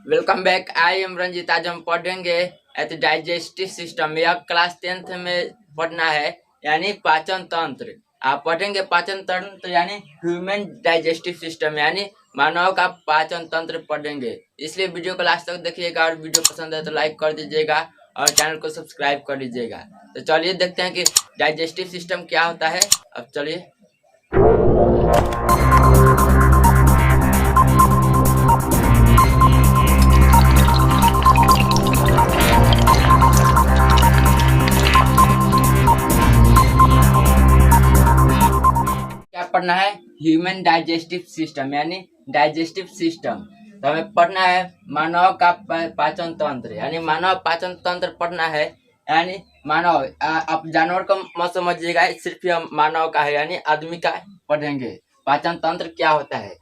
Welcome back. I am Ranjit. आज हम पढ़ेंगे एट डाइजेस्टिव सिस्टम। यह क्लास 10th में पढ़ना है, यानी पाचन तंत्र। आप पढ़ेंगे पाचन तंत्र यानी ह्यूमन डाइजेस्टिव सिस्टम, यानी मानव का पाचन तंत्र पढ़ेंगे। इसलिए वीडियो को लास्ट तक देखिएगा और वीडियो पसंद है तो लाइक कर दीजिएगा और चैनल को सब्सक्राइब कर लीजिएगा। तो चलिए देखते हैं कि डाइजेस्टिव सिस्टम क्या होता है। अब चलिए पढ़ना है ह्यूमन डाइजेस्टिव सिस्टम यानी डाइजेस्टिव सिस्टम। तो हमें पढ़ना है मानव का पाचन तंत्र, यानी मानव पाचन तंत्र पढ़ना है। यानी मानव, आप जानवर को मत समझिएगा, सिर्फ यह मानव का है यानी आदमी का पढ़ेंगे। पाचन तंत्र क्या होता है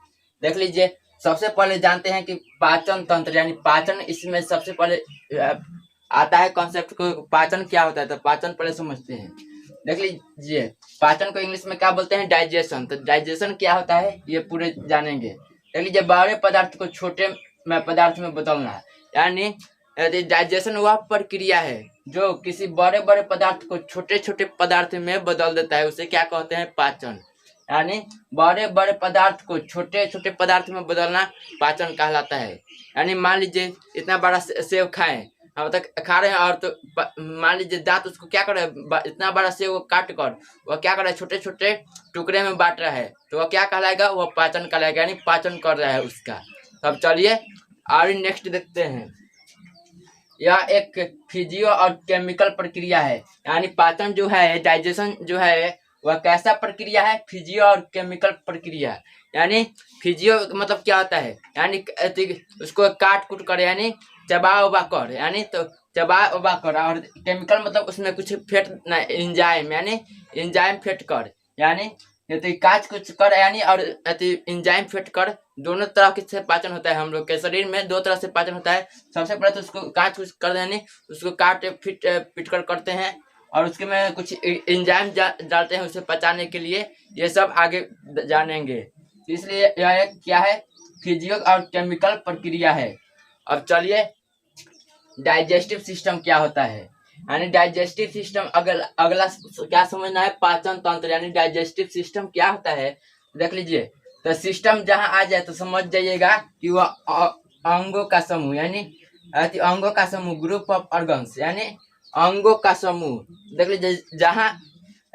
देख लीजिए। सबसे पहले जानते हैं कि पाचन तंत्र यानी पाचन, इसमें सबसे पहले आता है कॉन्सेप्ट को पाचन क्या होता है। तो पाचन पहले समझते हैं। देख लीजिए, पाचन को इंग्लिश में क्या बोलते हैं? डाइजेशन। तो डाइजेशन क्या होता है ये पूरे जानेंगे। देख लीजिए, बड़े पदार्थ को छोटे पदार्थ में बदलना, यानी डाइजेशन वह प्रक्रिया है जो किसी बड़े बड़े पदार्थ को छोटे छोटे पदार्थ में बदल देता है, उसे क्या कहते हैं? पाचन। यानी बड़े बड़े पदार्थ को छोटे छोटे पदार्थ में बदलना पाचन कहलाता है। यानी मान लीजिए इतना बड़ा सेव खाएं, हम तक खा रहे हैं, और तो मान लीजिए दांत उसको क्या कर रहा है, इतना बड़ा सेव वो काट कर वह क्या कर रहा है, छोटे छोटे टुकड़े में बांट रहा है, तो वह क्या कहलाएगा? वह पाचन कहलाएगा, यानी पाचन कर रहा है उसका। तब चलिए और नेक्स्ट देखते हैं। यह एक फिजियो और केमिकल प्रक्रिया है। यानी पाचन जो है, डाइजेशन जो है, वह कैसा प्रक्रिया है? फिजियो और केमिकल प्रक्रिया। यानी फिजियो मतलब क्या होता है? यानी उसको काट कूट कर, यानी चबा उबा कर, यानी तो चबा उबा कर। और केमिकल मतलब उसमें कुछ फेट ना, इंजाइम, यानी इंजाइम फेट कर, यानी काट कुछ कर, यानी और इंजाइम फेट कर। दोनों तरह के से पाचन होता है। हम लोग के शरीर में दो तरह से पाचन होता है। सबसे पहले तो उसको काट कुछ कर, यानी उसको काट पीट कर करते हैं, और उसके में कुछ इंजाइम डालते हैं उसे पचाने के लिए। ये सब आगे जानेंगे। इसलिए यह एक क्या है? फिजियो और केमिकल प्रक्रिया है। अब चलिए डाइजेस्टिव सिस्टम क्या होता है। यानी डाइजेस्टिव सिस्टम अगला क्या समझना है? पाचन तंत्र यानी डाइजेस्टिव सिस्टम क्या होता है देख लीजिए। तो सिस्टम जहां आ जाए तो समझ जाइएगा कि वह अंगों का समूह, यानी अंगों का समूह, ग्रुप ऑफ ऑर्गन्स, यानी अंगों का समूह। देख लीजिए, जहां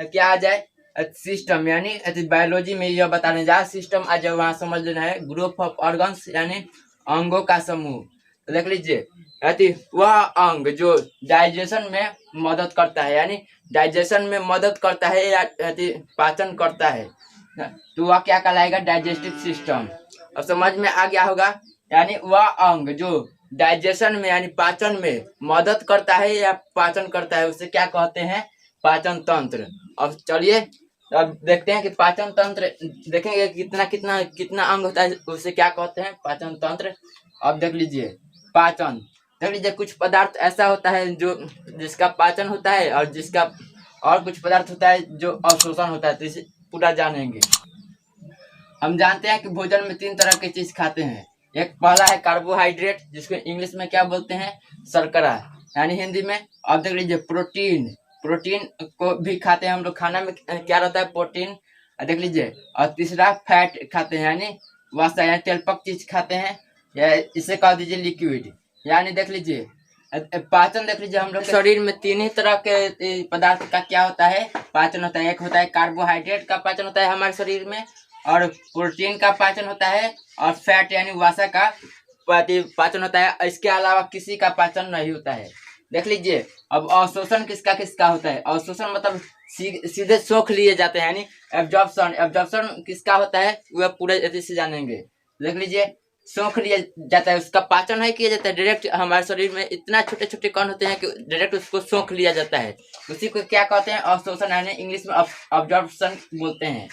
क्या आ जाए सिस्टम, यानी बायोलॉजी में यह बताने, जहाँ सिस्टम आ जाए वहां समझ लेना है ग्रुप ऑफ ऑर्गन्स, यानी अंगों का समूह। तो देख लीजिए, वह अंग जो डाइजेशन में मदद करता है, यानी डाइजेशन में मदद करता है या पाचन करता है, तो वह क्या कहलाएगा? Digestive system. अब समझ में आ गया होगा। यानी वह अंग जो डाइजेशन में यानी पाचन में मदद करता है या पाचन करता है, उसे क्या कहते हैं? पाचन तंत्र। अब चलिए अब देखते हैं कि पाचन तंत्र देखेंगे कितना कितना कितना अंग होता है, उसे क्या कहते हैं? पाचन तंत्र। अब देख लीजिए पाचन। देख लीजिए, कुछ पदार्थ ऐसा होता है जो जिसका पाचन होता है, और जिसका और कुछ पदार्थ होता है जो अवशोषण होता है। तो इसे पूरा जानेंगे। हम जानते हैं कि भोजन में 3 तरह की चीज खाते हैं। एक पहला है कार्बोहाइड्रेट, जिसको इंग्लिश में क्या बोलते हैं? शर्करा, यानी हिंदी में। अब देख लीजिए प्रोटीन। प्रोटीन को भी खाते हैं हम लोग। खाना में क्या रहता है? प्रोटीन। देख लीजिए, और तीसरा फैट खाते हैं, यानी वसा, यानी तेलपक चीज खाते हैं, या इसे कह दीजिए लिक्विड। यानी देख लीजिए पाचन, देख लीजिए हम लोग शरीर में 3 ही तरह के पदार्थ का क्या होता है? पाचन होता है। एक होता है कार्बोहाइड्रेट का पाचन होता है हमारे शरीर में, और प्रोटीन का पाचन होता है, और फैट यानी वसा का पाचन होता है। इसके अलावा किसी का पाचन नहीं होता है। देख लीजिए, अब अवशोषण किसका किसका होता है? अवशोषण मतलब सीधे सोख लिए जाते हैं, यानी एब्जॉर्प्शन। एब्जॉर्प्शन किसका होता है वह पूरे से जानेंगे। देख लीजिए, सोख लिया जाता है, उसका पाचन नहीं किया जाता है डायरेक्ट। हमारे शरीर में इतना छोटे छोटे कण होते हैं कि डायरेक्ट उसको सोख लिया जाता है। उसी को क्या कहते हैं? अवशोषण, यानी इंग्लिश में अब्जॉर्प्शन बोलते हैं।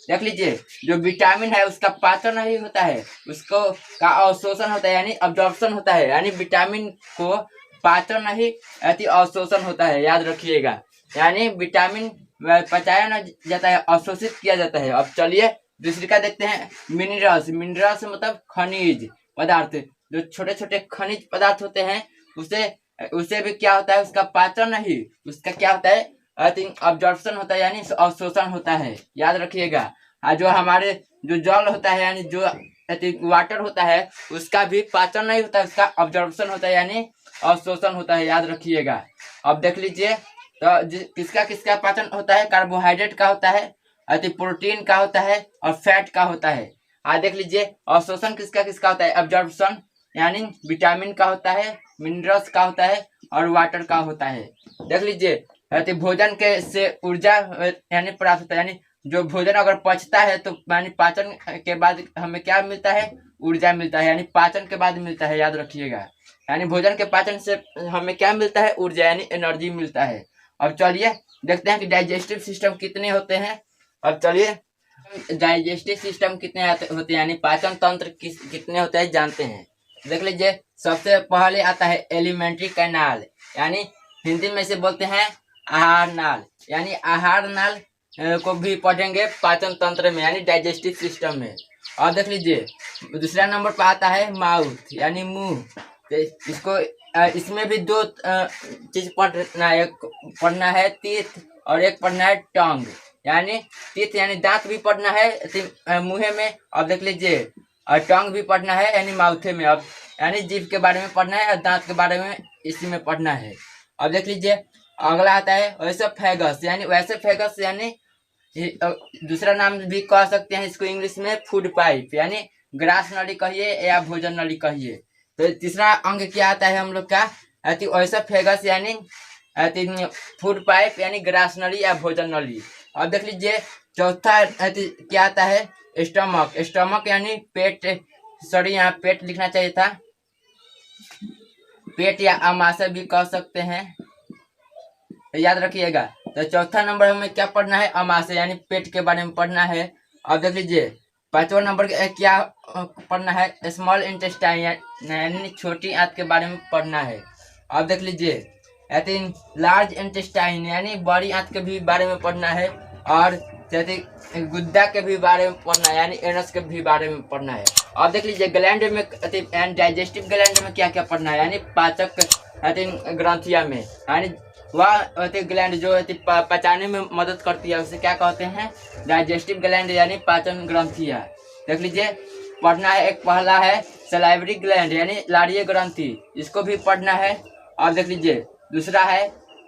देख लीजिए, जो विटामिन है उसका पाचन नहीं होता है, उसको का अवशोषण होता है, यानी अब्जॉर्प्शन होता है। यानी विटामिन को पाचन नहीं अवशोषण होता है, याद रखिएगा। यानी विटामिन पचाया न जाता है, अवशोषित किया जाता है। अब चलिए दूसरी का देखते हैं, मिनरल्स। मिनरल्स मतलब खनिज पदार्थ। जो छोटे छोटे खनिज पदार्थ होते हैं उसे उसे भी क्या होता है, उसका पाचन नहीं, उसका क्या होता है, आई थिंक ऑब्जॉर्प्शन होता है, यानी अवशोषण होता है, याद रखिएगा। जो हमारे जो जल होता है यानी जो वाटर होता है उसका भी पाचन नहीं होता है, उसका ऑब्जॉर्प्शन होता है यानी अवशोषण होता है, याद रखिएगा। अब देख लीजिए तो किसका किसका पाचन होता है, कार्बोहाइड्रेट का होता है, प्रोटीन का होता है और फैट का होता है। आज देख लीजिए अवशोषण किसका किसका होता है, एब्जॉर्प्शन यानी विटामिन का होता है, मिनरल्स का होता है और वाटर का होता है। देख लीजिए भोजन के से ऊर्जा यानी प्राप्त होता है, यानी जो भोजन अगर पचता है तो यानी पाचन के बाद हमें क्या मिलता है, ऊर्जा मिलता है, यानी पाचन के बाद मिलता है, याद रखिएगा। यानी भोजन के पाचन से हमें क्या मिलता है, ऊर्जा यानी एनर्जी मिलता है। अब चलिए देखते हैं कि डाइजेस्टिव सिस्टम कितने होते हैं। अब चलिए डाइजेस्टिव सिस्टम कितने होते हैं यानी पाचन तंत्र कितने होते हैं जानते हैं। देख लीजिए सबसे पहले आता है एलिमेंट्री कैनाल, यानी हिंदी में से बोलते हैं आहार नाल, यानी आहार नाल को भी पढ़ेंगे पाचन तंत्र में यानी डाइजेस्टिव सिस्टम में। और देख लीजिए दूसरा नंबर पर आता है माउथ यानी मुंह। तो इसको इसमें भी दो चीज पढ़ना है, एक पढ़ना है टीथ और एक पढ़ना है टंग, यानी टीथ यानी दांत भी पढ़ना है मुंह में। अब देख लीजिए और टंग भी पढ़ना है यानी माउथे में। अब यानी जीभ के बारे में पढ़ना है और दांत के बारे में इसी में पढ़ना है। अब देख लीजिए अगला आता है ओएसोफेगस, यानी ओएसोफेगस यानी दूसरा नाम भी कह सकते हैं इसको इंग्लिश में फूड पाइप, यानी ग्रास नली कहिए या भोजन नली कहिए। तो तीसरा अंग क्या आता है हम लोग का, ओएसोफेगस यानी फूड पाइप यानी ग्रास नली या भोजन नली। अब देख लीजिए चौथा क्या आता है, स्टमक। स्टमक यानी पेट, सॉरी यहाँ पेट लिखना चाहिए था, पेट या अमाशय भी कह सकते हैं, याद रखिएगा। तो चौथा नंबर हमें क्या पढ़ना है, अमाशय यानी पेट के बारे में पढ़ना है। अब देख लीजिए पांचवा नंबर क्या पढ़ना है, स्मॉल इंटेस्टाइन यानी छोटी आंत के बारे में पढ़ना है। अब देख लीजिए लार्ज इंटेस्टाइन यानी बड़ी आंत के भी बारे में पढ़ना है, और गुद्दा के भी बारे में पढ़ना है यानी एनस के भी बारे में पढ़ना है। अब देख लीजिए ग्लैंड में डाइजेस्टिव ग्लैंड में क्या क्या पढ़ना है, यानी पाचक ग्रंथिया में, यानी वह ग्लैंड जो पचाने में मदद करती है उसे क्या कहते हैं, डाइजेस्टिव ग्लैंड यानी पाचन ग्रंथिया। देख लीजिए पढ़ना है, एक पहला है सलाइवरी ग्लैंड यानी लाड़ीय ग्रंथि, इसको भी पढ़ना है। और देख लीजिए दूसरा है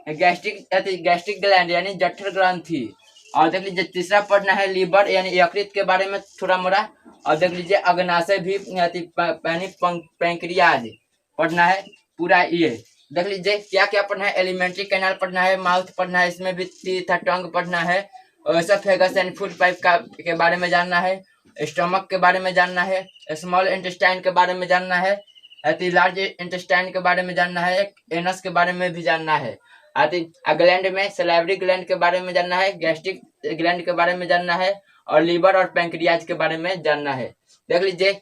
गैस्ट्रिक ग्लैंड यानी जठर ग्रंथि। और देख लीजिए तीसरा पढ़ना है लीवर यानी यकृत के बारे में थोड़ा मोड़ा। और देख लीजिए अग्नाशय भी यानी पैंक्रियाज पढ़ना है पूरा। ये देख लीजिए क्या क्या पढ़ना है, एलिमेंट्री कैनाल पढ़ना है, माउथ पढ़ना है, इसमें भी टीथ टंग पढ़ना है, ओएसोफेगस यानी फूड पाइप के बारे में जानना है, स्टमक के बारे में जानना है, स्मॉल इंटेस्टाइन के बारे में जानना है, लार्ज इंटेस्टाइन के बारे में जानना है, एनस के बारे में भी जानना है, ग्लैंड में सलाइवरी ग्लैंड के बारे में जानना है, गैस्ट्रिक ग्लैंड के बारे में जानना है, और लीवर और पैंक्रियाज के बारे में जानना है। देख लीजिए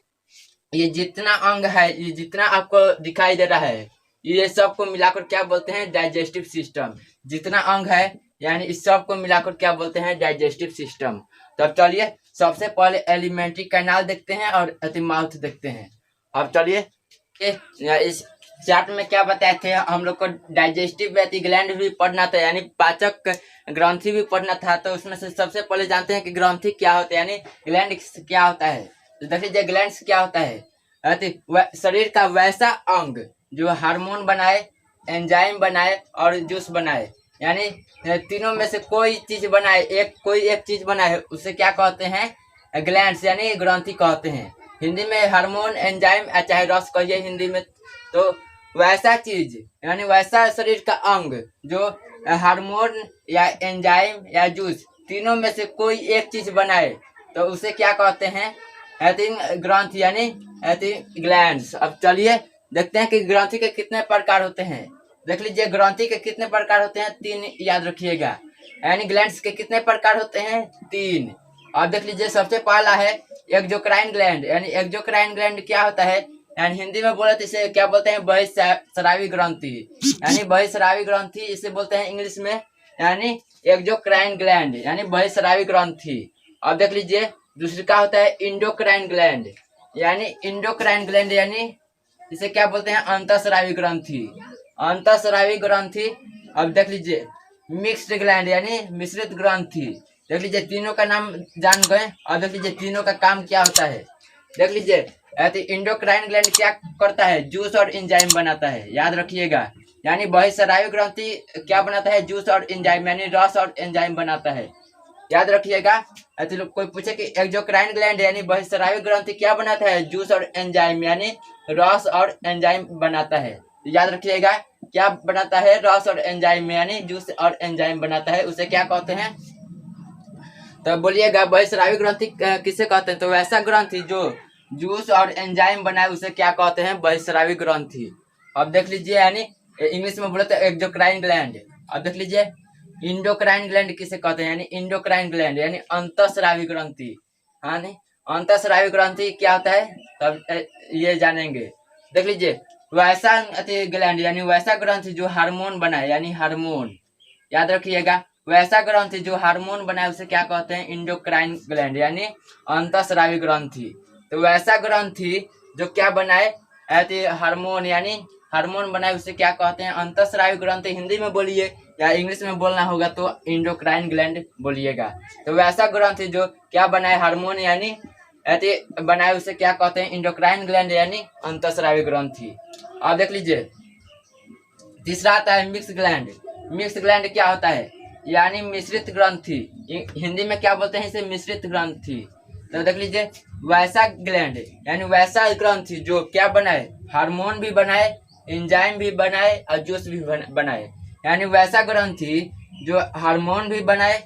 ये जितना अंग है, ये जितना आपको दिखाई दे रहा है, ये सब को मिलाकर क्या बोलते हैं, डाइजेस्टिव सिस्टम। जितना अंग है यानी इस सब को मिलाकर क्या बोलते हैं, डाइजेस्टिव सिस्टम। तो अब चलिए सबसे पहले एलिमेंट्री कैनाल देखते हैं और माउथ देखते हैं। अब चलिए इस चार्ट में क्या बताए थे हम लोग को, डाइजेस्टिव ग्लैंड भी पढ़ना था यानी पाचक ग्रंथि भी पढ़ना था। तो उसमें से सबसे पहले जानते हैं कि ग्रंथि क्या होता है, यानी ग्लैंड क्या होता है। तो देख लीजिए ग्लैंड क्या होता है, शरीर का वैसा अंग जो हार्मोन बनाए, एंजाइम बनाए और जूस बनाए, यानी तीनों में से कोई चीज बनाए, कोई एक चीज बनाए, उसे क्या कहते हैं, ग्लैंड्स यानी ग्रंथि कहते हैं। हिंदी में हार्मोन, एंजाइम चाहे रस कहिए हिंदी में। तो वैसा चीज यानी वैसा शरीर का अंग जो हार्मोन या एंजाइम या जूस तीनों में से कोई एक चीज बनाए तो उसे क्या कहते हैं, ग्रंथि यानी ग्लैंड्स। अब चलिए देखते हैं कि ग्रंथि के कितने प्रकार होते हैं। देख लीजिए ग्रंथि के कितने प्रकार होते हैं, 3 याद रखिएगा, यानी ग्लैंड्स के कितने प्रकार होते हैं, 3। और देख लीजिए सबसे पहला है एक्सोक्राइन ग्लैंड, यानी एक्सोक्राइन ग्लैंड क्या होता है, यानी हिंदी में बोले तो इसे क्या बोलते हैं, बहिःस्रावी ग्रंथि, यानी बहिःस्रावी ग्रंथि इसे बोलते हैं इंग्लिश में, यानी एक्सोक्राइन ग्लैंड यानी बहिःस्रावी ग्रंथि। अब देख लीजिए दूसरी का होता है इंडोक्राइन ग्लैंड, यानी इंडोक्राइन ग्लैंड यानी इसे क्या बोलते हैं? अंतःस्रावी ग्रंथि। अंतःस्रावी ग्रंथि। अब देख लीजिए मिक्स्ड ग्लैंड यानी मिश्रित ग्रंथि। देख लीजिए तीनों का नाम जान गए। और देख लीजिए तीनों का काम क्या होता है। देख लीजिए इंडोक्राइन ग्लैंड क्या करता है? जूस और एंजाइम बनाता है, याद रखिएगा। यानी बहिस्रावी ग्रंथि क्या बनाता है? जूस और एंजाइम यानी रस और एंजाइम बनाता है, याद रखिएगा। कोई पूछे कि एक्सोक्राइन ग्लैंड यानी बहिस्रावी ग्रंथि क्या बनाता है? जूस और एंजाइम यानी रस और एंजाइम बनाता है, याद रखिएगा। क्या बनाता है? रस और एंजाइम यानी जूस और एंजाइम बनाता है, उसे क्या कहते हैं? तो बोलिएगा बहिस्रावी ग्रंथि किसे कहते हैं? तो वैसा ग्रंथि जो जूस और एंजाइम बनाए उसे क्या कहते हैं? बहिस्रावी ग्रंथि। अब देख लीजिए यानी इंग्लिश में बोले तो एक्सोक्राइन ग्लैंड। अब देख लीजिए इंडोक्राइन ग्लैंड किसे कहते हैं? यानी इंडोक्राइन ग्लैंड यानी अंतःस्रावी ग्रंथि। हाँ नहीं, अंतःस्रावी ग्रंथि क्या होता है तब ये जानेंगे। देख लीजिए वैसा ग्लैंड यानी वैसा ग्रंथि जो हार्मोन बनाए यानी हार्मोन, याद रखिएगा। वैसा ग्रंथि जो हार्मोन बनाए उसे क्या कहते हैं? इंडोक्राइन ग्लैंड यानी अंतःस्रावी ग्रंथि। तो वैसा ग्रंथि जो क्या बनाए? हार्मोन यानी हार्मोन बनाए उसे क्या कहते हैं? अंतःस्रावी ग्रंथि। हिंदी में बोलिए या इंग्लिश में बोलना होगा तो इंडोक्राइन ग्लैंड बोलिएगा। तो वैसा ग्रंथि जो क्या बनाए? हार्मोन यानी बनाए उसे क्या कहते हैं? इंडोक्राइन ग्लैंड यानी अंतःस्रावी ग्रंथि। अब देख लीजिए तीसरा आता है मिक्स ग्लैंड। मिक्स ग्लैंड क्या होता है? यानी मिश्रित ग्रंथि। हिंदी में क्या बोलते हैं इसे? मिश्रित ग्रंथि। तो देख लीजिए वैसा ग्लैंड यानी वैसा ग्रंथि जो क्या बनाए? हार्मोन भी बनाए, एंजाइम भी बनाए और जूस भी बनाए। यानी वैसा ग्रंथि जो हार्मोन भी बनाए,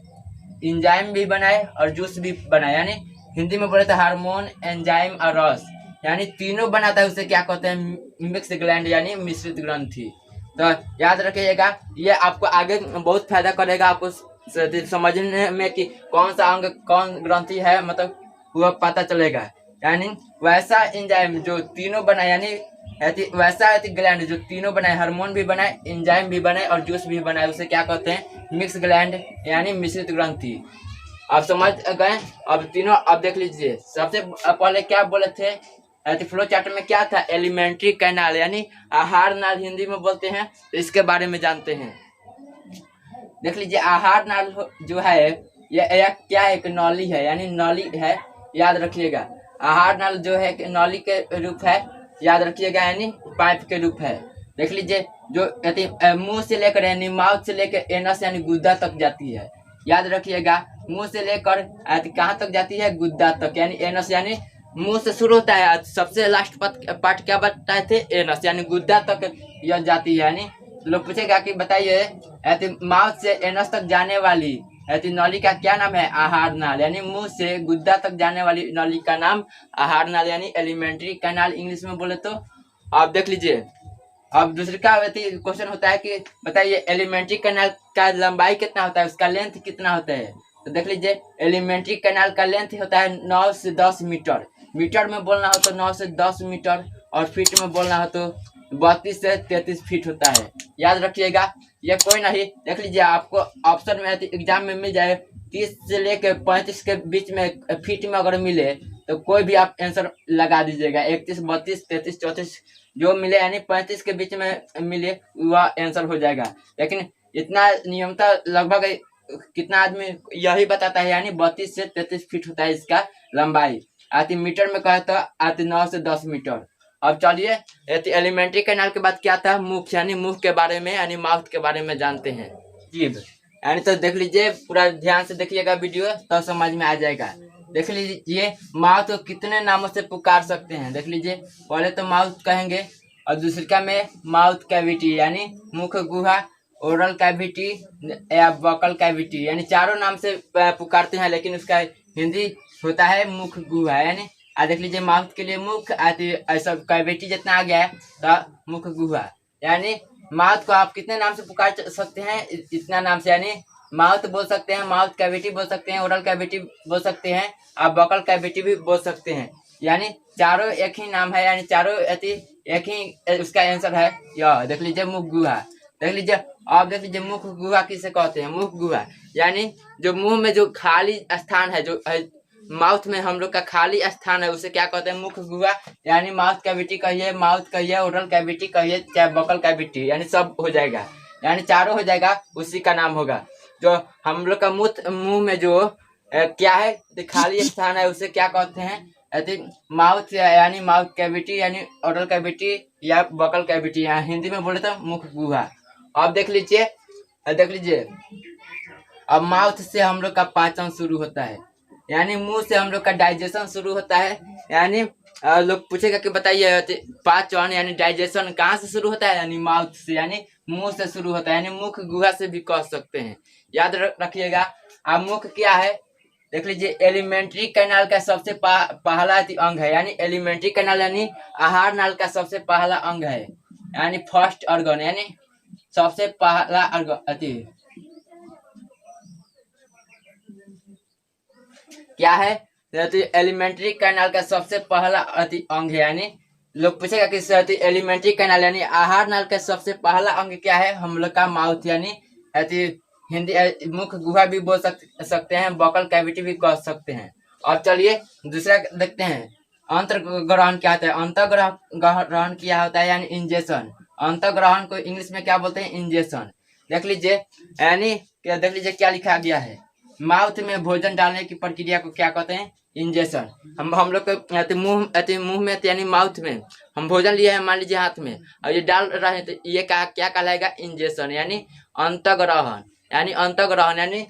एंजाइम भी बनाए और जूस भी बनाए। यानी हिंदी में बोले तो हार्मोन, एंजाइम और रस यानी तीनों बनाता है, उसे क्या कहते हैं? मिक्स ग्लैंड यानी मिश्रित ग्रंथि। तो याद रखिएगा, ये आपको आगे बहुत फायदा करेगा, आपको समझने में कि कौन सा अंग कौन ग्रंथि है, मतलब वह पता चलेगा। यानी वैसा एंजाइम जो तीनों बनाए यानी वैसा ग्लैंड जो तीनों बनाए, हार्मोन भी बनाए, एंजाइम भी बनाए और जूस भी बनाए, उसे क्या कहते हैं? मिक्स ग्लैंड यानी मिश्रित ग्रंथि। आप समझ गए? अब तीनों अब देख लीजिए सबसे पहले क्या बोले थे? फ्लो चार्ट में क्या था? एलिमेंट्री कैनाल यानी आहार नाल हिंदी में बोलते हैं, तो इसके बारे में जानते हैं। देख लीजिए आहार नाल जो है ये क्या एक नली है, यानी नली है, याद रखिएगा। आहार नाल जो है नली के रूप है, याद रखिएगा, यानी पाइप के रूप है। देख लीजिए जो मुंह से लेकर यानी माउथ से लेकर एनस यानी गुद्दा तक जाती है, याद रखिएगा। मुंह से लेकर कहाँ तक जाती है? गुद्दा तक, यानी एनस यानी मुंह से शुरू होता है, सबसे लास्ट पार्ट क्या बताए थे? एनस यानी गुद्दा तक यह जाती है। यानी लोग पूछेगा कि बताइए माउथ से एनस तक जाने वाली नली का क्या नाम है? आहार नाल। यानी मुंह से गुद्दा तक जाने वाली नली का नाम आहार नाल यानी एलिमेंट्री कैनाल इंग्लिश में बोले तो। आप देख लीजिए अब दूसरे का क्वेश्चन होता है कि बताइए एलिमेंट्री कैनाल का लंबाई कितना होता है, उसका लेंथ कितना होता है? तो देख लीजिए एलिमेंट्री कैनाल का लेंथ होता है 9 से 10 मीटर। मीटर में बोलना हो तो 9 से 10 मीटर और फीट में बोलना हो तो 32 से 33 फीट होता है, याद रखिएगा। ये कोई नहीं, देख लीजिए आपको ऑप्शन में एग्जाम में मिल जाए 30 से लेकर 35 के बीच में फीट में अगर मिले तो कोई भी आप आंसर लगा दीजिएगा। 31, 32, 33, 34 जो मिले यानी 35 के बीच में मिले वह आंसर हो जाएगा। लेकिन इतना नियमता लगभग कितना आदमी यही बताता है, यानी 32 से 33 फीट होता है इसका लंबाई। आती मीटर में कहे तो आती 9 से 10 मीटर। अब चलिए एलिमेंट्री कैनाल के बाद क्या था? मुख, यानी मुंह के बारे में यानी माउथ के बारे में जानते हैं। जीभ यानी तो देख लीजिए पूरा ध्यान से देखिएगा वीडियो तो समझ में आ जाएगा। देख लीजिए माउथ को कितने नामों से पुकार सकते हैं। देख लीजिए पहले तो माउथ कहेंगे और दूसरा में माउथ कैविटी यानी मुख गुहा, ओरल कैविटी या बकल कैविटी, यानी चारों नाम से पुकारते हैं, लेकिन उसका हिंदी होता है मुख गुहा। यानी देख लीजिए माउथ के लिए मुख ऐसा कैविटी जितना आ गया है तो मुख गुहा। यानी माउथ को आप कितने नाम से पुकार सकते हैं? इतना नाम से, यानी माउथ बोल सकते हैं, माउथ कैविटी बोल सकते हैं, ओरल कैविटी बोल सकते हैं, आप बकल कैविटी भी बोल सकते हैं। यानी चारों एक ही नाम है, यानी चारों एक ही उसका आंसर है। यह देख लीजिए मुख गुहा। देख लीजिए आप देख लीजिए मुख गुहा किसे कहते हैं? मुख गुहा यानी जो मुंह में जो खाली स्थान है, जो माउथ में हम लोग का खाली स्थान है उसे क्या कहते हैं, मुख गुहा, यानी माउथ कैविटी कहिए, माउथ कहिए, ओरल कैविटी कहिए, चाहे बकल कैविटी, यानी सब हो जाएगा, यानी चारों हो जाएगा, उसी का नाम होगा। जो हम लोग का मुंह में जो क्या है, तो खाली स्थान है उसे क्या कहते हैं, माउथ, यानी माउथ कैविटी, यानी ओरल कैविटी या बकल कैविटी, यहाँ हिंदी में बोले तो मुख गुहा। अब देख लीजिए, अब माउथ से हम लोग का पाचन शुरू होता है, यानी मुंह से हम लोग का डाइजेशन शुरू होता है। यानी लोग पूछेगा कि बताइए पाचन यानी डाइजेशन कहाँ से शुरू होता है, यानी माउथ से, यानी मुंह से शुरू होता है, यानी मुख गुहा से भी कह सकते हैं। याद रखिएगा। अब मुख क्या है, देख लीजिए, एलिमेंट्री कैनाल का सबसे पहला अंग है, यानी एलिमेंट्री कैनाल यानी आहार नाल का सबसे पहला अंग है, यानी फर्स्ट ऑर्गन, यानी सबसे पहला अंग क्या है, एलिमेंट्री कैनाल का सबसे पहला अंग है। यानी लोग पूछेगा कि एलिमेंट्री कैनाल यानी आहार नाल का सबसे पहला अंग क्या है, हम लोग का माउथ, यानी हिंदी मुख गुहा भी बोल सकते हैं, बकल कैविटी भी कह सकते हैं। अब चलिए दूसरा देखते हैं, अंतर्ग्रहण क्या होता है। अंतर्ग्रहण क्या होता है, यानी इंजेक्शन। अंतर्ग्रहण को इंग्लिश में क्या बोलते हैं, इंजेक्शन। देख लीजिए, यानी देख लीजिए क्या लिखा गया है, माउथ में भोजन डालने की प्रक्रिया को क्या कहते हैं, इंजेक्शन। हम लोग के मुंह में यानी माउथ में हम भोजन लिए हैं, मान लीजिए हाथ में, और ये डाल रहे हैं, तो ये क्या कहलाएगा, इंजेक्शन, यानी अंतर्ग्रहण। यानी अंतर्ग्रहण यानी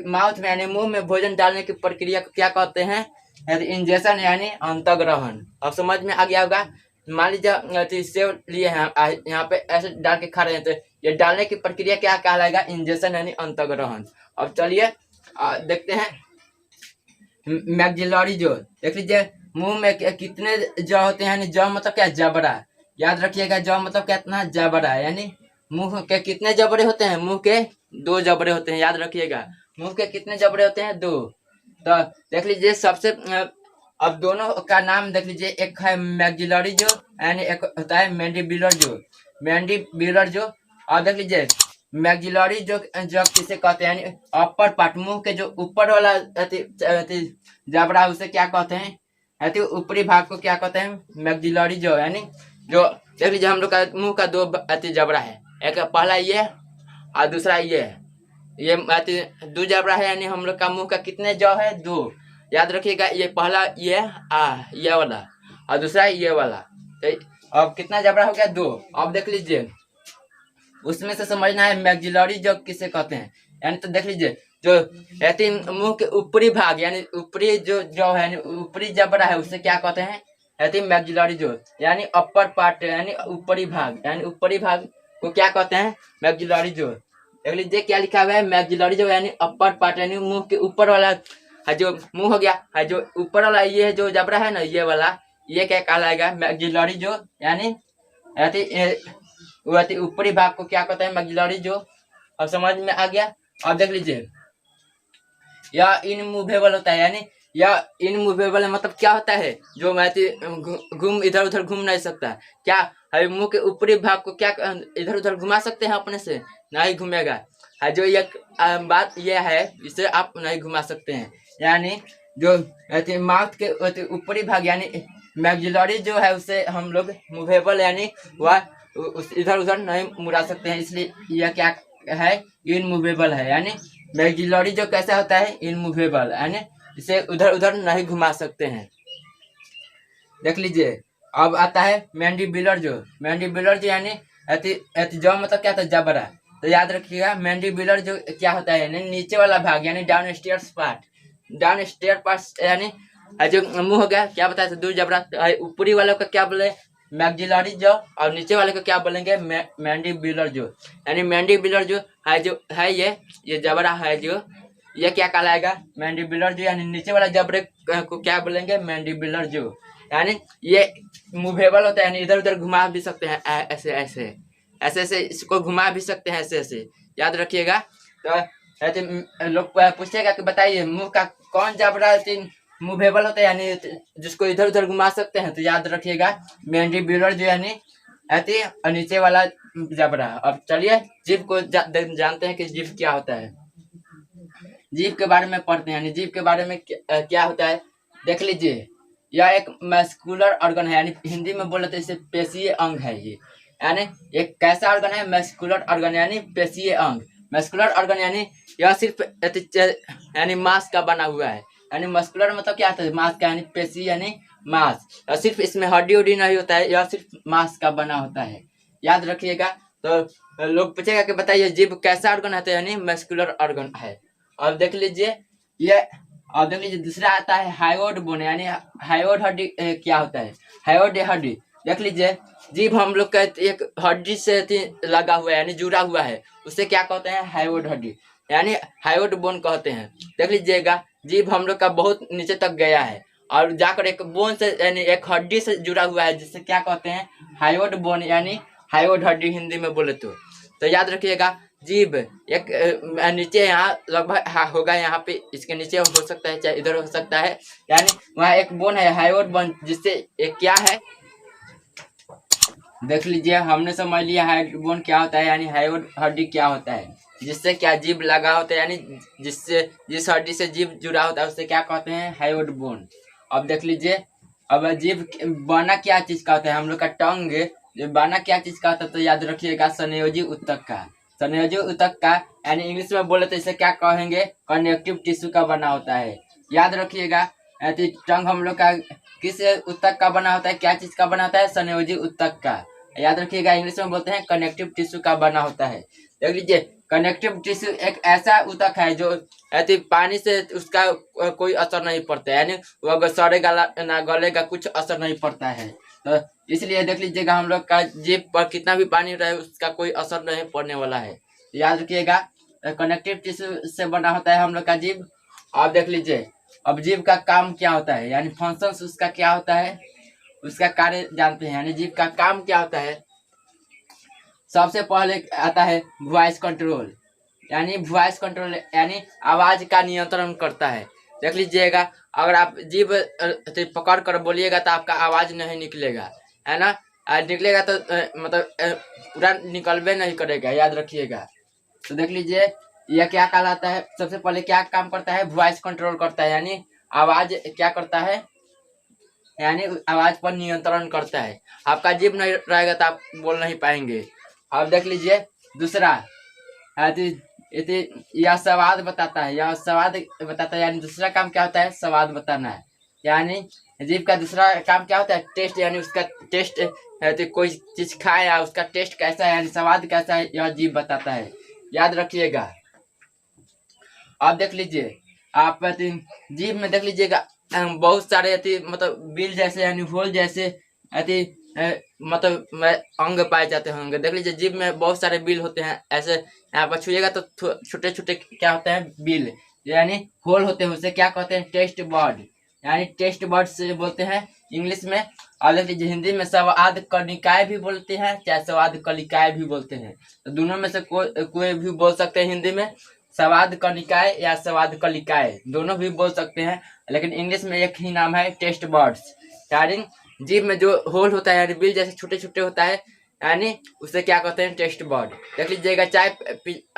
माउथ में यानी मुंह में भोजन डालने की प्रक्रिया को क्या कहते हैं, इंजेक्शन, यानी अंतर्ग्रहण। अब समझ में आ गया होगा। मान लीजिए सेव लिए हैं, यहाँ पे ऐसे डाल के खा रहे हैं, तो ये डालने की प्रक्रिया क्या कहलाएगा, इंजेक्शन, यानी अंतर्ग्रहण। अब चलिए देखते हैं मैक्सिलरी जो, देख लीजिए, मुंह में कितने जौ होते हैं, यानी जौ मतलब क्या, जबड़ा। याद रखिएगा, जौ मतलब कितना, जबड़ा, यानी मुंह के कितने जबड़े होते हैं, मुंह के 2 जबड़े होते हैं। याद रखिएगा, मुंह के कितने जबड़े होते हैं, 2। तो देख लीजिए सबसे अब दोनों का नाम देख लीजिए, एक है मैक्सिलरी जो, यानी एक होता है मैंडिबुलर जो। अब देख लीजिए मैक्सिलरी जो किसे कहते हैं, यानी अपर पार्ट, मुंह के जो ऊपर वाला जबड़ा उसे क्या कहते हैं, ऊपरी भाग को क्या कहते हैं, मैक्सिलरी जो, यानी जो देख लीजिए हम लोग का मुंह का 2 जबड़ा है, एक पहला ये और दूसरा ये 2 जबड़ा है, यानी हम लोग का मुंह का कितने जौ है, 2। याद रखिएगा, ये पहला ये वाला और दूसरा ये वाला, तो अब कितना जबड़ा हो गया, 2। अब देख लीजिए उसमें से समझना है मैक्सिलरी जो किसे कहते हैं, यानी तो देख लीजिए जो मुंह के ऊपरी भाग, यानी ऊपरी जो है, ऊपरी जबड़ा है, उसे क्या कहते हैं, मैक्सिलरी जो, यानी अपर पार्ट, यानी ऊपरी भाग, यानी ऊपरी भाग को क्या कहते हैं, मैक्सिलरी जो। देख लीजिए क्या लिखा हुआ है, मैक्सिलरी जो, यानी अपर पार्ट, यानी मुंह के ऊपर वाला है, जो मुंह हो गया है, जो ऊपर वाला ये जो जबड़ा है ना, ये वाला, ये क्या कहलाएगा, मैक्सिलरी जो, यानी ऊपरी भाग को क्या कहते हैं, मैक्सिलरी जो। अब समझ में आ गया। अब देख लीजिए, यह इनमूवेबल होता है, यानी यह इनमूवेबल मतलब क्या होता है, जो घूम इधर उधर घूम नहीं सकता। क्या है, मुंह के ऊपरी भाग को क्या इधर उधर घुमा सकते हैं अपने से, नहीं घूमेगा। है जो ये बात ये है, इसे आप नहीं घुमा सकते हैं। यानी जो माउथ के ऊपरी भाग, यानी मैक्सिलरी जो है, उसे हम लोग मूवेबल, यानी वह इधर उधर नहीं मुड़ा सकते हैं, इसलिए यह क्या है, इनमूवेबल है। यानी मैक्सिलरी जो कैसा होता है, इनमूवेबल, यानी इसे उधर उधर नहीं घुमा सकते हैं। देख लीजिए अब आता है मैंडिबुलर जो, यानी जो मतलब क्या था, जबड़ा। तो याद रखिएगा मैंडिबुलर जो क्या होता है, यानी नीचे वाला भाग, यानी डाउन स्टेयर्स पार्ट, यानी जो मुंह हो गया, क्या बताया था, 2 जबड़ा। ऊपरी वाले का क्या बोले, मैक्सिलरी जो, और नीचे वाले को क्या बोलेंगे, मैंडिबुलर जो। यानी मैंडिबुलर जो है ये जबड़ा है जो, ये क्या कहलाएगा, मैंडिबुलर जो, यानी नीचे वाला जबड़े को क्या बोलेंगे, मैंडिबुलर जो। यानी ये मूवेबल होता है, यानी इधर उधर घुमा भी सकते हैं, ऐसे इसको घुमा भी सकते हैं, ऐसे याद रखिएगा। तो लोग पूछेगा कि बताइए मुंह का कौन जबड़ा मूवेबल होता है, यानी जिसको इधर उधर घुमा सकते हैं, तो याद रखिएगा मैंडिबुलर जो, यानी नीचे वाला जबड़ा। अब चलिए जीभ को जानते हैं कि जीभ क्या होता है। जीभ के बारे में पढ़ते हैं, यानी जीभ के बारे में क्या होता है देख लीजिए। यह एक मस्कुलर ऑर्गन है, यानी हिंदी में बोले तो इसे पेशीय अंग है ये, यानी एक कैसा ऑर्गन है, मस्कुलर ऑर्गन यानी पेशीय अंग। मस्कुलर ऑर्गन यानी यह सिर्फ यानी मांस का बना हुआ है, यानी मस्कुलर मतलब क्या होता है, मांस का, यानी पेशी यानी मांस, और सिर्फ इसमें हड्डी उड्डी नहीं होता है, यह सिर्फ मांस का बना होता है, याद रखिएगा। तो लोग पूछेगा कि बताइए जीभ कैसा ऑर्गन है, तो यानी मस्कुलर ऑर्गन है। और देख लीजिए ये, और देख लीजिए दूसरा आता है हायोड बोन, यानी हायोड हड्डी क्या होता है, हायोड हड्डी। देख लीजिए जीभ हम लोग का एक हड्डी से लगा हुआ है, यानी जुड़ा हुआ है, उसे क्या कहते हैं, हायोड हड्डी, यानी हायोड बोन कहते हैं। देख लीजिएगा जीभ हम लोग का बहुत नीचे तक गया है और जाकर एक बोन से यानी एक हड्डी से जुड़ा हुआ है, जिससे क्या कहते हैं, हायोड बोन, यानी हायोड हड्डी हिंदी में बोले तो याद रखिएगा। जीभ एक नीचे यहाँ लगभग होगा, यहाँ पे इसके नीचे हो सकता है, चाहे इधर हो सकता है, यानी वहाँ एक बोन है हायोड बोन, जिससे एक क्या है देख लीजिए, हमने समझ लिया हायोड बोन क्या होता है, यानी हायोड हड्डी क्या होता है, जिससे क्या जीभ लगा होता है, यानी जिससे जिस हड्डी से जीभ जुड़ा होता है उसे क्या कहते हैं, हायोड बोन। अब देख लीजिए, अब जीभ बना क्या चीज का होता है, हम लोग का टंग बना क्या चीज का होता है, तो याद रखिएगा संयोजी ऊतक का, संयोजी ऊतक का, यानी इंग्लिश में बोले तो इसे क्या कहेंगे, कनेक्टिव टिश्यू का बना होता है, याद रखिएगा। टंग हम लोग का किस ऊतक का बना होता है, क्या चीज का बना होता है, संयोजी ऊतक का, याद रखिएगा। इंग्लिश में बोलते हैं कनेक्टिव टिश्यू का बना होता है। देख लीजिए कनेक्टिव टिश्यू एक ऐसा ऊतक है जो पानी से उसका कोई असर नहीं पड़ता है, यानी वो सड़ेगा ना गलेगा, कुछ असर नहीं पड़ता है, तो इसलिए देख लीजिएगा हम लोग का जीभ पर कितना भी पानी रहे उसका कोई असर नहीं पड़ने वाला है, याद रखिएगा। कनेक्टिव टिश्यू से बना होता है हम लोग का जीभ। अब देख लीजिए अब जीभ का काम क्या होता है, यानी फंक्शंस उसका क्या होता है, उसका कार्य जानते हैं, यानी जीभ का काम क्या होता है। सबसे पहले आता है वॉइस कंट्रोल, यानी वॉइस कंट्रोल यानी आवाज का नियंत्रण करता है। देख लीजिएगा अगर आप जीभ पकड़ कर बोलिएगा तो आपका आवाज नहीं निकलेगा, है ना, निकलेगा तो मतलब पूरा निकलबे नहीं करेगा, याद रखिएगा। तो देख लीजिए यह क्या कहलाता है, सबसे पहले क्या काम करता है, वॉइस कंट्रोल करता है, यानी आवाज क्या करता है, यानी आवाज पर नियंत्रण करता है। आपका जीभ नहीं रहेगा तो आप बोल नहीं पाएंगे। अब देख लीजिए दूसरा यह स्वाद बताता है, यह स्वाद बताता है, यानी दूसरा काम क्या होता है, स्वाद बताना है, यानी जीभ का दूसरा काम क्या होता है, टेस्ट, यानी उसका टेस्ट तो कोई चीज खाए या उसका टेस्ट कैसा है, यानी स्वाद कैसा है, यह जीभ बताता है, याद रखिएगा। अब देख लीजिए आप जीभ में देख लीजिएगा बहुत सारे मतलब बिल जैसे यानी होल जैसे मतलब अंग पाए जाते होंगे। देख लीजिए जीभ में बहुत सारे बिल होते हैं, ऐसे यहाँ पर छुएगा तो छोटे छोटे क्या होते हैं, बिल यानी होल होते हैं, उसे क्या कहते हैं, टेस्ट बर्ड, यानी टेस्ट बर्ड से बोलते हैं इंग्लिश में। और देख लीजिए हिंदी में स्वाद कनिकाय भी बोलते हैं, चाहे स्वाद कलिकाय भी बोलते हैं, तो दोनों में से कोई भी बोल सकते हैं हिंदी में, स्वाद कनिकाय या स्वाद कलिकाय दोनों भी बोल सकते हैं, लेकिन इंग्लिश में एक ही नाम है, टेस्ट बर्ड्स। यानी जीभ में जो होल होता है यानी बिल जैसे छोटे छोटे होता है, यानी उसे क्या कहते हैं, टेस्ट बर्ड। देख लीजिएगा चाय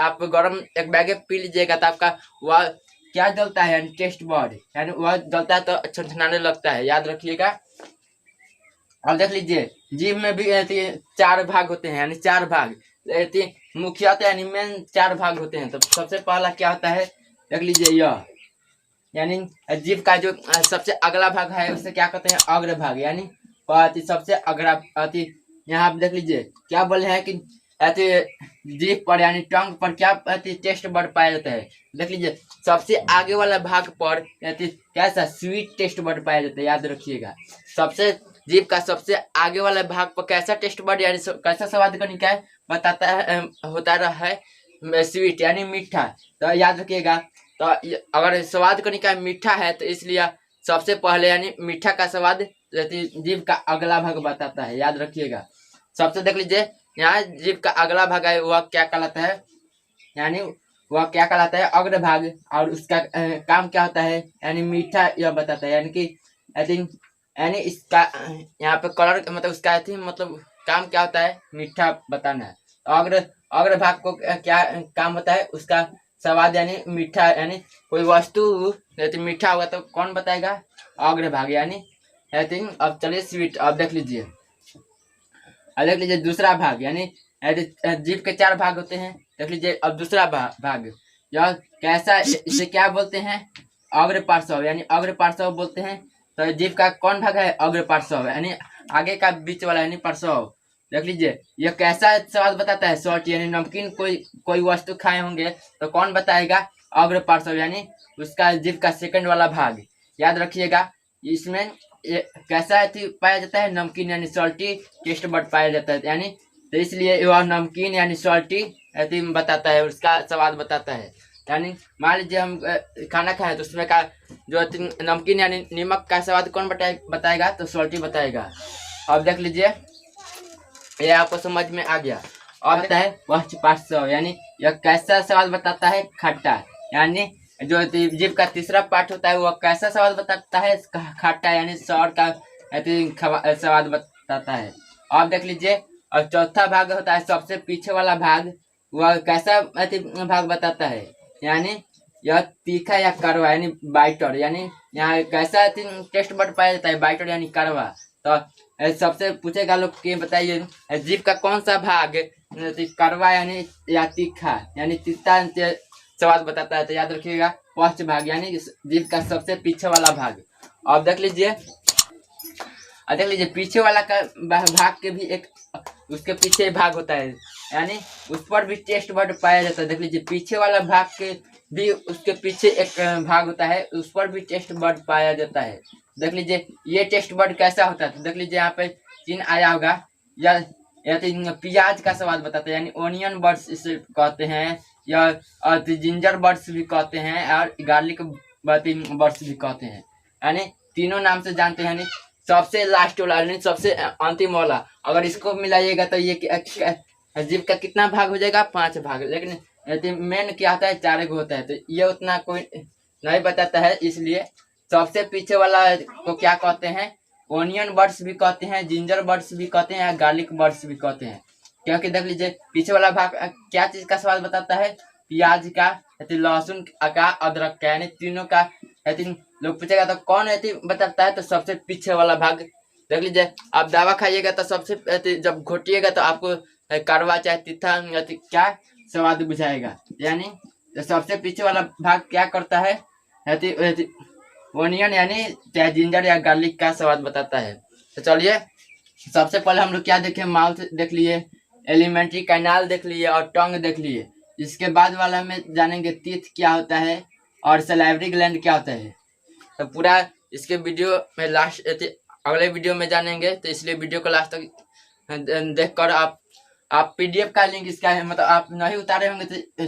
आप गरम एक बैग पी लीजिएगा तो आपका वह क्या जलता है, यानी टेस्ट बर्ड, यानी वह जलता है तो छनछनाने लगता है, याद रखिएगा। अब देख लीजिए जीभ में भी चार भाग होते हैं, यानी चार भाग मुख्यतः यानी मेन चार भाग होते हैं। तो सबसे पहला क्या होता है, देख लीजिए यह, यानी जीभ का जो सबसे अगला भाग है उसे क्या कहते हैं, अग्र भाग, यानी सबसे अगला यहाँ आप देख लीजिए क्या बोले हैं कि जीभ पर यानी टंग पर क्या टेस्ट बर्ड पाया जाता है। देख लीजिए सबसे आगे वाला भाग पर कैसा स्वीट टेस्ट बर्ड पाया जाता है, याद रखिएगा। सबसे जीभ का सबसे आगे वाला भाग पर कैसा टेस्ट बर्ड यानी कैसा स्वाद का निकाय बताता है, होता रहा है स्वीट यानी मीठा, तो याद रखिएगा। तो अगर स्वाद का निकाय मीठा है तो इसलिए सबसे पहले यानी मीठा का स्वाद जीभ का अगला भाग बताता है, याद रखिएगा। सबसे देख लीजिए यहाँ जीभ का अगला भाग है वह क्या कहलाता है, यानी वह क्या कहलाता है, अग्र भाग, और उसका काम क्या होता है, यानी मीठा यह बताता है, यानी कि आई थिंक यानी इसका यहाँ पे कलर मतलब उसका आई थिंक मतलब काम क्या होता है, मीठा बताना है। अग्र भाग को क्या काम होता है, उसका स्वाद यानी मीठा, यानी कोई वस्तु यदि मीठा होगा तो कौन बताएगा? अग्र भाग यानी यदि। अब चलिए स्वीट, अब देख लीजिए। अब देख लीजिए दूसरा भाग, यानी जीभ के 4 भाग होते हैं। देख लीजिए अब दूसरा भाग यह कैसा, इसे क्या बोलते हैं? अग्र पार्श्व, यानी अग्र पार्श्व बोलते हैं। तो जीभ का कौन भाग है? अग्र पार्श्व, यानी आगे का बीच वाला, यानी पार्श्व। देख लीजिए यह कैसा स्वाद बताता है? सॉल्ट, यानी नमकीन कोई वस्तु खाए होंगे तो कौन बताएगा? अग्र पार्श्व, यानी उसका जीभ का सेकंड वाला भाग। याद रखिएगा इसमें कैसा पाया जाता है? नमकीन यानी सॉल्टी टेस्ट बड पाया जाता है, यानी तो इसलिए वह नमकीन यानी सॉल्टी बताता है, उसका स्वाद बताता है। यानी मान लीजिए हम खाना खाए तो उसमें का जो नमकीन यानी नमक का स्वाद कौन बताएगा? तो सॉल्टी बताएगा। अब देख लीजिए ये आपको समझ में आ गया। अब आता है पक्ष पार्श्व, यानी यह कैसा स्वाद बताता है? खट्टा, यानी जो जीभ का तीसरा पार्ट होता है वह कैसा स्वाद बताता है? खट्टा, यानी सौर का स्वाद बताता है। अब देख लीजिए और चौथा भाग होता है सबसे पीछे वाला भाग, वह कैसा भाग बताता है? यानी यह तीखा या कड़वा, यानी बाइटर, यानी यहाँ कैसा टेस्ट बड पाया जाता है? बाइटर यानी कड़वा। तो सबसे पूछेगा लोग कि बताइए जीभ का कौन सा भाग कड़वा यानी या तीखा यानी तीखा स्वाद बताता है? तो याद रखिएगा पक्ष भाग, यानी जीभ का सबसे पीछे वाला भाग। अब देख लीजिए पीछे वाला का भाग के भी एक उसके पीछे भाग होता है, यानी उस पर भी टेस्ट बड पाया जाता है। देख लीजिए पीछे वाला भाग के भी उसके पीछे एक भाग होता है, उस पर भी टेस्ट बड पाया जाता है। देख लीजिए ये टेस्ट बड कैसा होता है? तो देख लीजिए यहाँ पे चिन्ह आया होगा, या प्याज का स्वाद बताता है, यानी ओनियन बर्ड्स इसे कहते हैं, या जिंजर बर्ड्स भी कहते हैं, और गार्लिक बर्ड्स भी कहते हैं। यानी तीनों नाम से जानते हैं। यानी सबसे लास्ट वाला, यानी सबसे अंतिम वाला, अगर इसको मिलाइएगा तो ये जीभ का कितना भाग हो जाएगा? 5 भाग। लेकिन मेन क्या होता है? 4 होता है, तो ये उतना कोई नहीं बताता है। इसलिए सबसे पीछे वाला को क्या कहते हैं? ओनियन बर्ड्स भी कहते हैं, जिंजर बर्ड्स भी कहते हैं, या गार्लिक बर्ड्स भी कहते हैं। क्योंकि देख लीजिए पीछे वाला भाग क्या चीज का स्वाद बताता है? प्याज का, लहसुन का, अदरक का, यानी तीनों का। लोग पूछेगा तो कौन बताता है? तो सबसे पीछे वाला भाग। देख लीजिए आप दवा खाइएगा तो सबसे जब घोटिएगा तो आपको कड़वा चाहे तीखा क्या स्वाद बुझाएगा, यानी तो सबसे पीछे वाला भाग क्या करता है? ओनियन यानी चाहे जिंजर या गार्लिक का स्वाद बताता है। तो चलिए सबसे पहले हम लोग क्या देखें? माउथ देख लिए, एलिमेंट्री कैनाल देख लिए और टंग देख लिए। इसके बाद वाला में जानेंगे टीथ क्या होता है और सलाइवरी ग्लैंड क्या होता है। तो पूरा इसके वीडियो में लास्ट अगले वीडियो में जानेंगे, तो इसलिए वीडियो को लास्ट तक देखकर आप पीडीएफ का लिंक इसका है, मतलब आप नहीं उतारे होंगे तो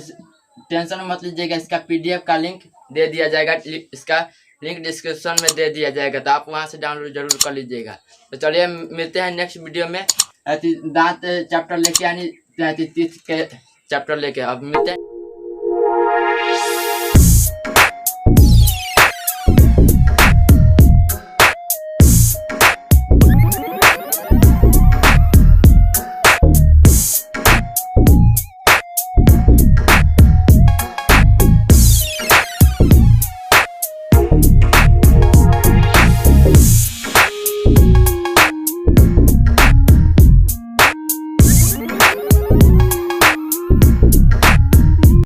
टेंशन मत लीजिएगा, इसका पीडीएफ का लिंक दे दिया जाएगा। इसका लिंक डिस्क्रिप्शन में दे दिया जाएगा, तो आप वहां से डाउनलोड जरूर कर लीजिएगा। तो चलिए मिलते हैं नेक्स्ट वीडियो में दांत चैप्टर लेके, यानी टीथ के चैप्टर लेके। अब मिलते हैं।